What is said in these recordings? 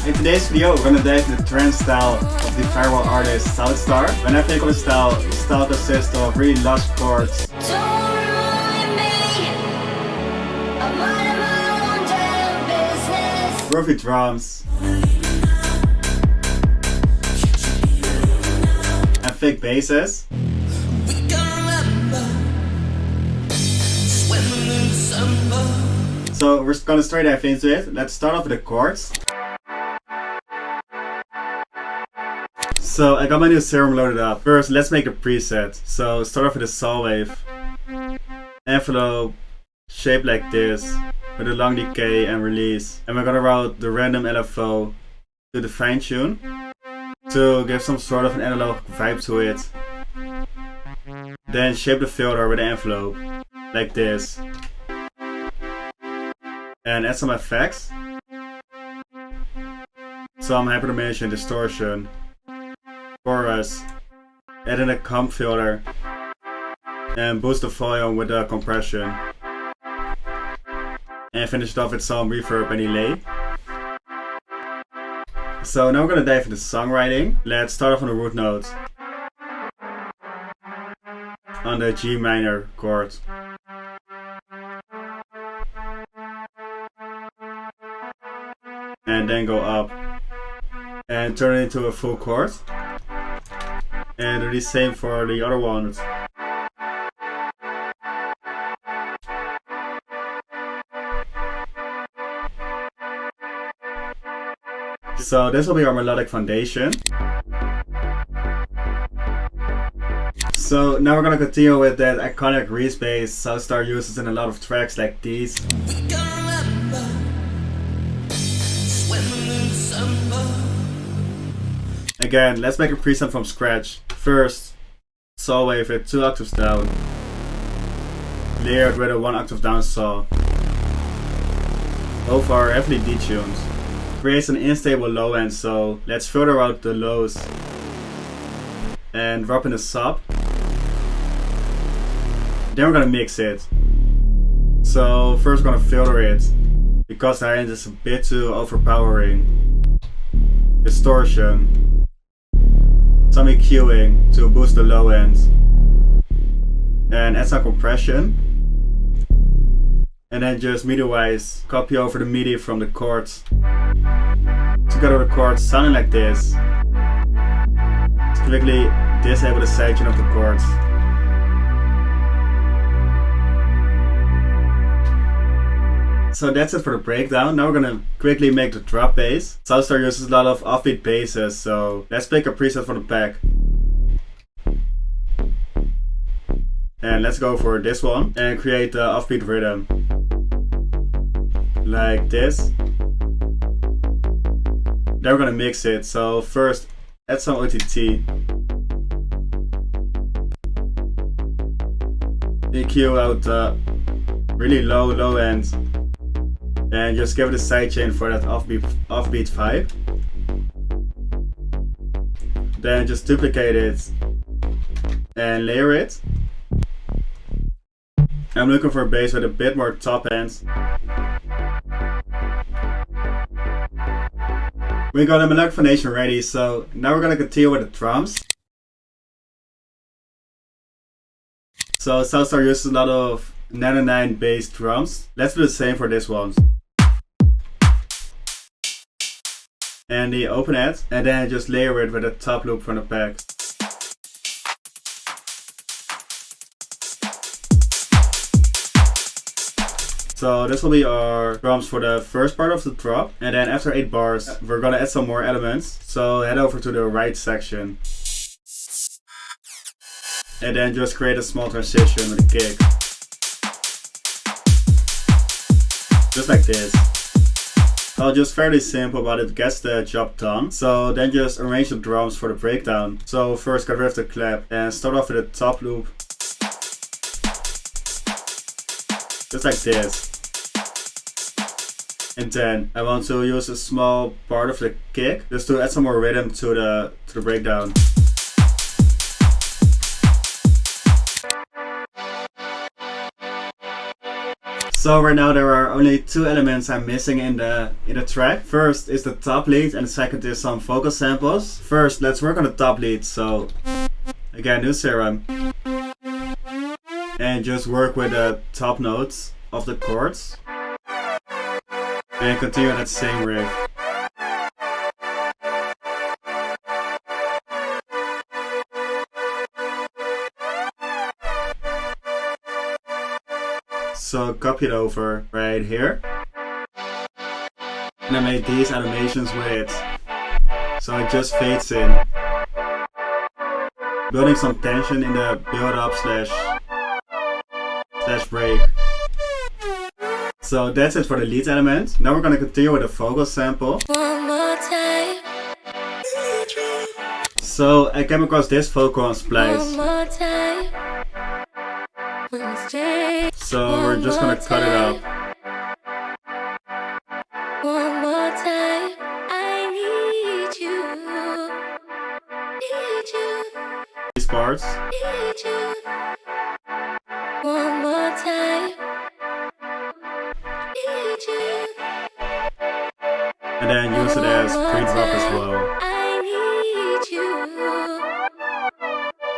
In today's video, we're gonna dive into the trance style of the viral artist Southstar. When I think of a style consists of really lush chords, groovy drums, and thick basses. So we're gonna straight dive into it. Let's start off with the chords. So I got my new serum loaded up. First, let's make a preset. So start off with a saw wave. Envelope shaped like this with a long decay and release. And we're gonna route the random LFO to the fine tune to give some sort of an analog vibe to it. Then shape the filter with the envelope like this. And add some effects. Some hyperdimension, distortion, chorus, add in a comp filter, and boost the volume with the compression. And finish it off with some reverb and delay. So now we're gonna dive into songwriting. Let's start off on the root note. On the G minor chord. And then go up and turn it into a full chord, and do the same for the other ones. So this will be our melodic foundation. So now we're gonna continue with that iconic reese bass Southstar uses in a lot of tracks like these. Again, let's make a preset from scratch. First, saw wave it 2 octaves down. Layered with a 1 octave down saw. Both are heavily detuned. Creates an unstable low end, so let's filter out the lows. And drop in the sub. Then we're gonna mix it. So first we're gonna filter it, because the high end is a bit too overpowering. Distortion. Some EQing to boost the low end. And add some compression. And then just MIDI-wise copy over the MIDI from the chords. Together with the chords sounding like this. Let's quickly disable the section of the chords. So that's it for the breakdown. Now we're gonna quickly make the drop bass. Southstar uses a lot of offbeat basses, so let's pick a preset from the pack. And let's go for this one and create the offbeat rhythm. Like this. Then we're gonna mix it. So first add some OTT. EQ out the really low end. And just give it a sidechain for that offbeat vibe. Then just duplicate it and layer it. I'm looking for a bass with a bit more top end. We got a melodic foundation ready, so now we're gonna continue with the drums. So Southstar uses a lot of 99 bass drums. Let's do the same for this one. And the open head, and then just layer it with a top loop from the pack. So this will be our drums for the first part of the drop, and then after 8 bars we're gonna add some more elements. So head over to the right section. And then just create a small transition with a kick. Just like this. So just fairly simple, but it gets the job done. So then just arrange the drums for the breakdown. So first get rid of the clap and start off with a top loop. Just like this. And then I want to use a small part of the kick just to add some more rhythm to the breakdown. So right now there are only two elements I'm missing in the track. First is the top lead and the second is some vocal samples. First, let's work on the top lead. So again, new serum. And just work with the top notes of the chords. And continue that same riff. So copy it over right here. And I made these animations with it. So it just fades in. Building some tension in the build up slash break. So that's it for the lead element. Now we're gonna continue with a vocal sample. One more time. So I came across this vocal on Splice. One more time. So we're just gonna cut it up. One more time. I need you. Need you. These parts. Need you. One more time. Need you. And then use it as pre-drop as well. I need you.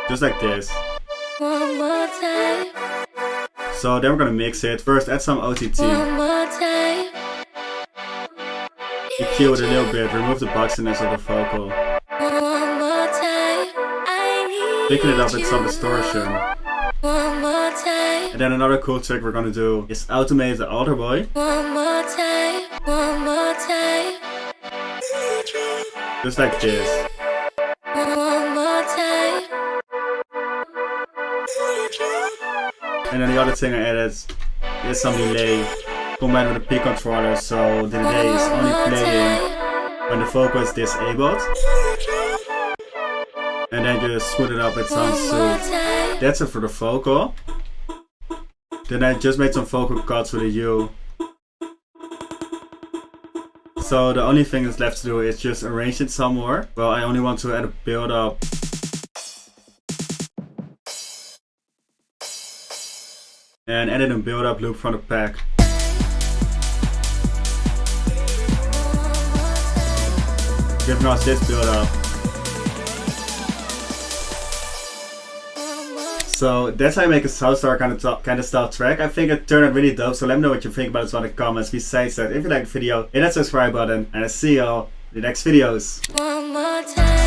Just like this. One more time. So then we're gonna mix it. First add some OTT. One more time. EQ it a little bit, remove the boxiness of the vocal. One more time. I need Picking it up with some distortion. One more time. And then another cool trick we're gonna do is automate the alter boy. One more time. One more time. Just like this. One more time. And then the other thing I added is some delay combined with the P controller, so the delay is only playing when the vocal is disabled. And then just smooth it up with some soup. That's it for the vocal. Then I just made some vocal cuts with a U. So the only thing that's left to do is just arrange it some more. Well, I only want to add a build up. And edit a build up loop from the pack. Giving us this build up. So that's how you make a Southstar kind of style track. I think it turned out really dope, so let me know what you think about it in the comments. Besides that, if you like the video, hit that subscribe button, and I'll see y'all in the next videos. One more time.